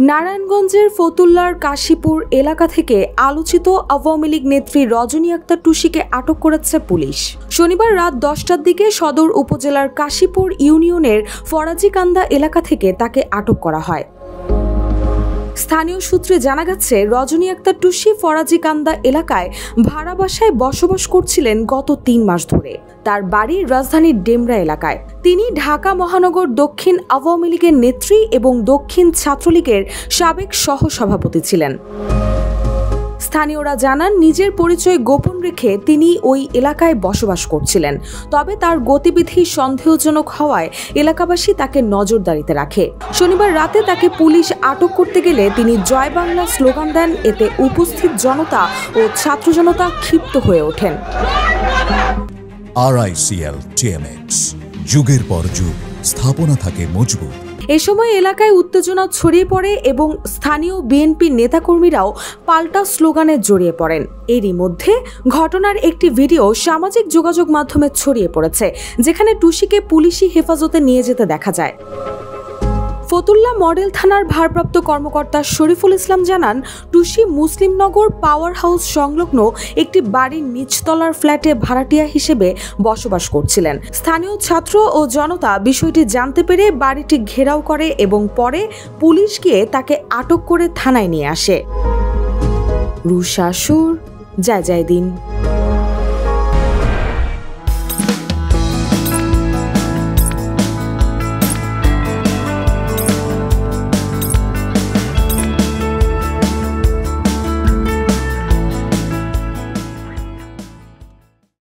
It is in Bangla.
নারায়ণগঞ্জের ফতুল্লার কাশীপুর এলাকা থেকে আলোচিত আওয়ামী লীগ নেত্রী রজনী আক্তার টুসিকে আটক করেছে পুলিশ। শনিবার রাত 10টার দিকে সদর উপজেলার কাশীপুর ইউনিয়নের ফরাজিকান্দা এলাকা থেকে তাকে আটক করা হয়। স্থানীয় সূত্রে জানা গেছে, রজনী আক্তার টুসি ফরাজিকান্দা এলাকায় ভাড়া বাসায় বসবাস করছিলেন গত 3 মাস ধরে। তার বাড়ি রাজধানীর ডেমরা এলাকায়। তিনি ঢাকা মহানগর দক্ষিণ আওয়ামী লীগের নেত্রী এবং দক্ষিণ ছাত্রলীগের সাবেক সহসভাপতি ছিলেন। স্থানীয়রা জানান, নিজের পরিচয় গোপন রেখে তিনি ওই এলাকায় বসবাস করছিলেন। তবে তার গতিবিধি সন্দেহজনক হওয়ায় এলাকাবাসী তাকে নজরদারিতে রাখে। শনিবার রাতে তাকে পুলিশ আটক করতে গেলে তিনি জয় বাংলা স্লোগান দেন। এতে উপস্থিত জনতা ও ছাত্র জনতা ক্ষিপ্ত হয়ে ওঠেন। RICL TMX, যুগের পর যুগ স্থাপনা থাকে মজবুত। এ সময় এলাকায় উত্তেজনা ছড়িয়ে পড়ে এবং স্থানীয় বিএনপি নেতাকর্মীরাও পাল্টা স্লোগানে জড়িয়ে পড়েন। এরই মধ্যে ঘটনার একটি ভিডিও সামাজিক যোগাযোগ মাধ্যমে ছড়িয়ে পড়েছে, যেখানে টুসিকে পুলিশি হেফাজতে নিয়ে যেতে দেখা যায়। ফতুল্লা মডেল থানার ভারপ্রাপ্ত কর্মকর্তা শরীফুল ইসলাম জানান, টুসি মুসলিমনগর পাওয়ার হাউস সংলগ্ন একটি বাড়ির নিচতলার ফ্ল্যাটে ভাড়াটিয়া হিসেবে বসবাস করছিলেন। স্থানীয় ছাত্র ও জনতা বিষয়টি জানতে পেরে বাড়িটি ঘেরাও করে এবং পরে পুলিশ গিয়ে তাকে আটক করে থানায় নিয়ে আসে। রুশা সুর, জয় জয় দিন।